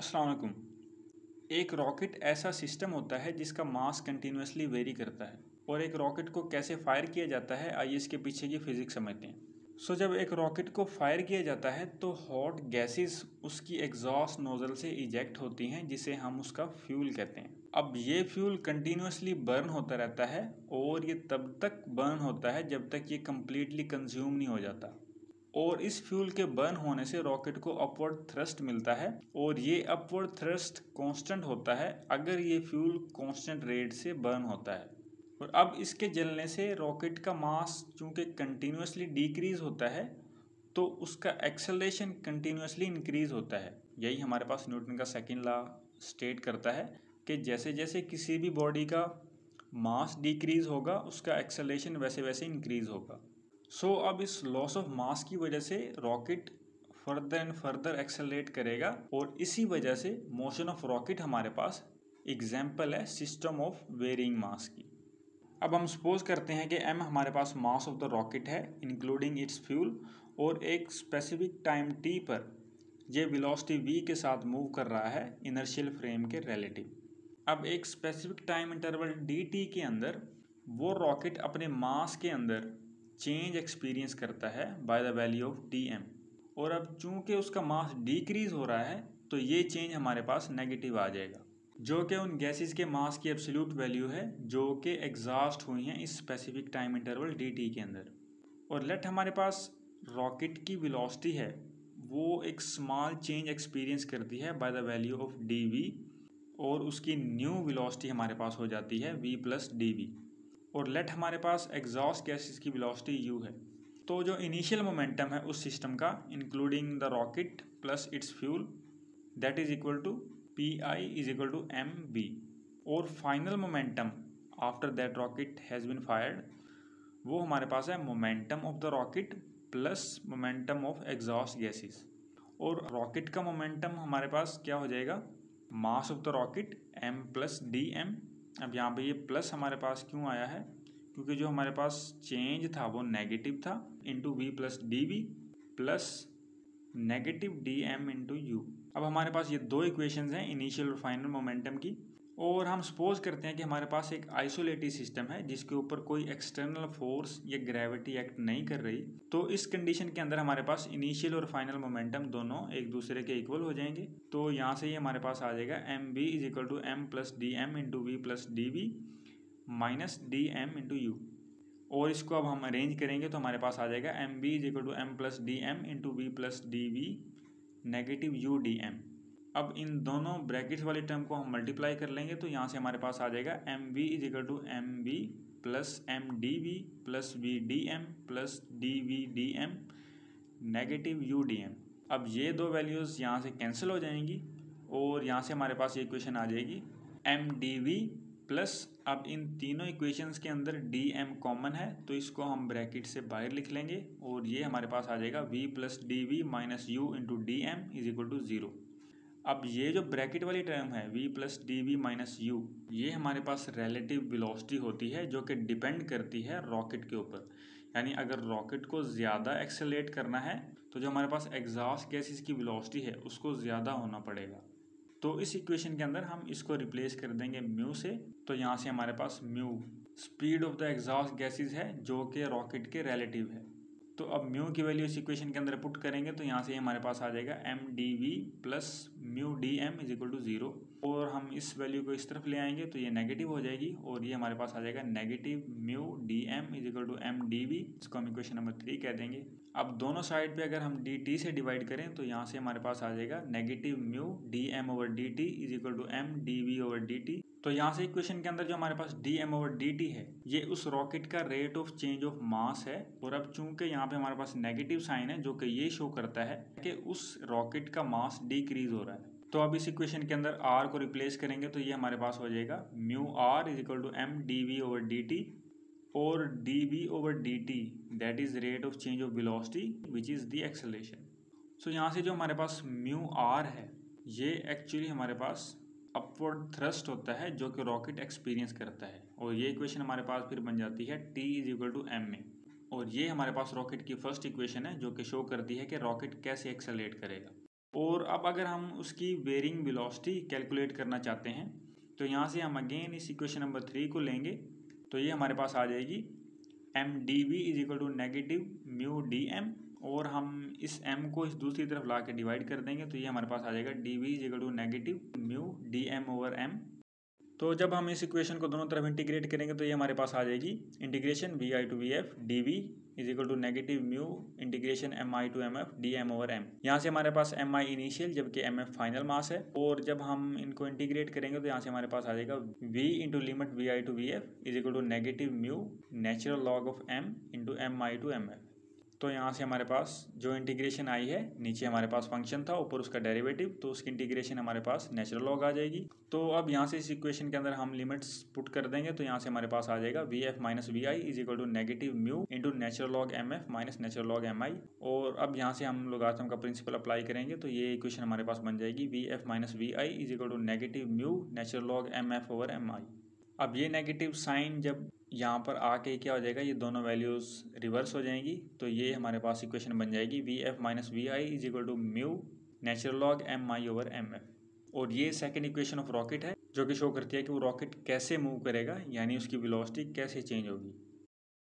अस्सलाम वालेकुम। एक रॉकेट ऐसा सिस्टम होता है जिसका मास कंटिन्यूसली वेरी करता है। और एक रॉकेट को कैसे फायर किया जाता है, आइए इसके पीछे की फिजिक्स समझते हैं। जब एक रॉकेट को फायर किया जाता है तो हॉट गैसेस उसकी एग्जॉस्ट नोजल से इजेक्ट होती हैं, जिसे हम उसका फ्यूल कहते हैं। अब ये फ्यूल कंटिन्यूसली बर्न होता रहता है और ये तब तक बर्न होता है जब तक ये कम्प्लीटली कंज्यूम नहीं हो जाता। और इस फ्यूल के बर्न होने से रॉकेट को अपवर्ड थ्रस्ट मिलता है और ये अपवर्ड थ्रस्ट कांस्टेंट होता है अगर ये फ्यूल कांस्टेंट रेट से बर्न होता है। और अब इसके जलने से रॉकेट का मास चूंकि कंटिन्यूसली डिक्रीज होता है तो उसका एक्सेलरेशन कंटिन्यूसली इंक्रीज होता है। यही हमारे पास न्यूटन का सेकंड लॉ स्टेट करता है कि जैसे जैसे किसी भी बॉडी का मास डिक्रीज होगा उसका एक्सेलरेशन वैसे वैसे इंक्रीज होगा। अब इस लॉस ऑफ मास की वजह से rocket further and further accelerate करेगा और इसी वजह से मोशन ऑफ रॉकेट हमारे पास एग्जाम्पल है सिस्टम ऑफ वेरिंग मास की। अब हम सपोज करते हैं कि m हमारे पास मास ऑफ द रॉकेट है इंक्लूडिंग इट्स फ्यूल और एक स्पेसिफिक टाइम t पर यह वेलोसिटी v के साथ मूव कर रहा है इनर्शियल फ्रेम के रिलेटिव। अब एक स्पेसिफिक टाइम इंटरवल dt के अंदर वो रॉकेट अपने मास के अंदर चेंज एक्सपीरियंस करता है by the value of dm। और अब चूंकि उसका मास डिक्रीज हो रहा है तो ये चेंज हमारे पास नेगेटिव आ जाएगा, जो कि उन गैसेस के मास की एब्सोल्यूट वैल्यू है जो कि एग्जॉस्ट हुई हैं इस स्पेसिफिक टाइम इंटरवल dt के अंदर। और लेट हमारे पास रॉकेट की वेलोसिटी है वो एक स्मॉल चेंज एक्सपीरियंस करती है by the value of dv और उसकी न्यू वेलोसिटी हमारे पास हो जाती है v प्लस dv। और लेट हमारे पास एग्जॉस्ट गैसेस की वेलोसिटी u है। तो जो इनिशियल मोमेंटम है उस सिस्टम का including the rocket plus its fuel that is equal to P I is equal to M B. और final momentum after that rocket has been fired वो हमारे पास है momentum of the rocket plus momentum of exhaust gases. और rocket का momentum हमारे पास क्या हो जाएगा, mass of the rocket m plus D M. अब यहाँ पे ये प्लस हमारे पास क्यों आया है, क्योंकि जो हमारे पास चेंज था वो नेगेटिव था into V plus D V plus negative D M into U. अब हमारे पास ये दो इक्वेशंस हैं इनिशियल और फाइनल मोमेंटम की। और हम सपोज करते हैं कि हमारे पास एक आइसोलेटेड सिस्टम है जिसके ऊपर कोई एक्सटर्नल फोर्स या ग्रेविटी एक्ट नहीं कर रही। तो इस कंडीशन के अंदर हमारे पास इनिशियल और फाइनल मोमेंटम दोनों एक दूसरे के इक्वल हो जाएंगे। तो यहाँ से ये हमारे पास आ जाएगा M B is equal to M plus D M into V plus D V minus D M into U. और इसको अब हम अरेंज करेंगे तो हमारे पास आ जाएगा M B is equal to M plus D M into V plus D V negative U D M. अब इन दोनों ब्रैकेट्स वाले टर्म को हम मल्टीप्लाई कर लेंगे तो यहाँ से हमारे पास आ जाएगा M V is equal to M B plus M D V plus V D M plus D V D M negative U D M. अब ये दो वैल्यूज़ यहाँ से कैंसिल हो जाएंगी और यहाँ से हमारे पास ये इक्वेशन आ जाएगी एम डी वी प्लस, अब इन तीनों इक्वेशंस के अंदर डी एम कॉमन है तो इसको हम ब्रैकेट से बाहर लिख लेंगे और ये हमारे पास आ जाएगा v plus D V minus U into D M is equal to zero. अब ये जो ब्रैकेट वाली टर्म है v plus D V minus U, ये हमारे पास रिलेटिव वेलोसिटी होती है जो कि डिपेंड करती है रॉकेट के ऊपर। यानी अगर रॉकेट को ज़्यादा एक्सेलरेट करना है तो जो हमारे पास एग्जॉस्ट गैसेस की वेलोसिटी है उसको ज़्यादा होना पड़ेगा। तो इस इक्वेशन के अंदर हम इसको रिप्लेस कर देंगे म्यू से। तो यहाँ से हमारे पास mu speed of the exhaust gases है जो कि रॉकेट के रिलेटिव है। तो अब म्यू की वैल्यू इस इक्वेशन के अंदर पुट करेंगे तो यहाँ से हमारे पास आ जाएगा M D V plus mu D M is equal to zero. और हम इस वैल्यू को इस तरफ ले आएंगे तो ये नेगेटिव हो जाएगी और ये हमारे पास आ जाएगा negative mu D M is equal to M D V. इसको हम इक्वेशन नंबर 3 कह देंगे। अब दोनों साइड पे अगर हम डी टी से डिवाइड करें तो यहाँ से हमारे पास आ जाएगा negative mu D M over D T is equal to M D V over D T. तो यहाँ से इक्वेशन के अंदर जो हमारे पास D M over D T है ये उस रॉकेट का rate of change of mass है। और अब चूंकि यहाँ पे हमारे पास नेगेटिव साइन है जो कि ये शो करता है कि उस रॉकेट का मास डिक्रीज हो रहा है। तो अब इस इक्वेशन के अंदर r को रिप्लेस करेंगे तो ये हमारे पास हो जाएगा mu R is equal to M D V over D T और D V over D T that is rate of change of velocity which is the acceleration. So यहाँ से जो हमारे पास म्यू आर है ये एक्चुअली हमारे पास upward thrust होता है जो कि रॉकेट एक्सपीरियंस करता है। और ये इक्वेशन हमारे पास फिर बन जाती है T is equal to M में। और ये हमारे पास रॉकेट की फर्स्ट इक्वेशन है जो कि शो करती है कि रॉकेट कैसे एक्सेलरेट करेगा। और अब अगर हम उसकी वेरिंग वेलोसिटी कैलकुलेट करना चाहते हैं तो यहाँ से हम अगेन इस इक्वेशन नंबर 3 को लेंगे। तो ये हमारे पास आ जाएगी M D V is equal to negative mu D M, और हम इस m को इस दूसरी तरफ ला के डिवाइड कर देंगे तो ये हमारे पास आ जाएगा D V is equal to negative mu D M over M. तो जब हम इस इक्वेशन को दोनों तरफ इंटीग्रेट करेंगे तो ये हमारे पास आ जाएगी integration V I to V F D V is equal to negative mu integration M I to M F D M over M. यहाँ से हमारे पास एम आई इनिशियल जबकि एम एफ फाइनल मास है, और जब हम इनको इंटीग्रेट करेंगे तो यहाँ से हमारे पास आ जाएगा V into limit V I to V F is equal to negative mu natural log of M into M I to M F. तो यहाँ से हमारे पास जो इंटीग्रेशन आई है, नीचे हमारे पास फंक्शन था, ऊपर उसका डेरिवेटिव, तो उसकी इंटीग्रेशन हमारे पास नेचुरल लॉग आ जाएगी। तो अब यहाँ से इस इक्वेशन के अंदर हम लिमिट्स पुट कर देंगे तो यहाँ से हमारे पास आ जाएगा V F minus V I is equal to negative mu into natural log M F minus natural log M I. और अब यहाँ से हम लोगारिथम का प्रिंसिपल अप्लाई करेंगे तो ये इक्वेशन हमारे पास बन जाएगी V F minus V I is equal to negative mu natural log M F over M I. अब ये नेगेटिव साइन जब यहाँ पर आके क्या हो जाएगा, ये दोनों वैल्यूज़ रिवर्स हो जाएंगी, तो ये हमारे पास इक्वेशन बन जाएगी V F minus V I is equal to mu natural log M I over M F. और ये सेकंड इक्वेशन ऑफ रॉकेट है जो कि शो करती है कि वो रॉकेट कैसे मूव करेगा, यानी उसकी वेलोसिटी कैसे चेंज होगी।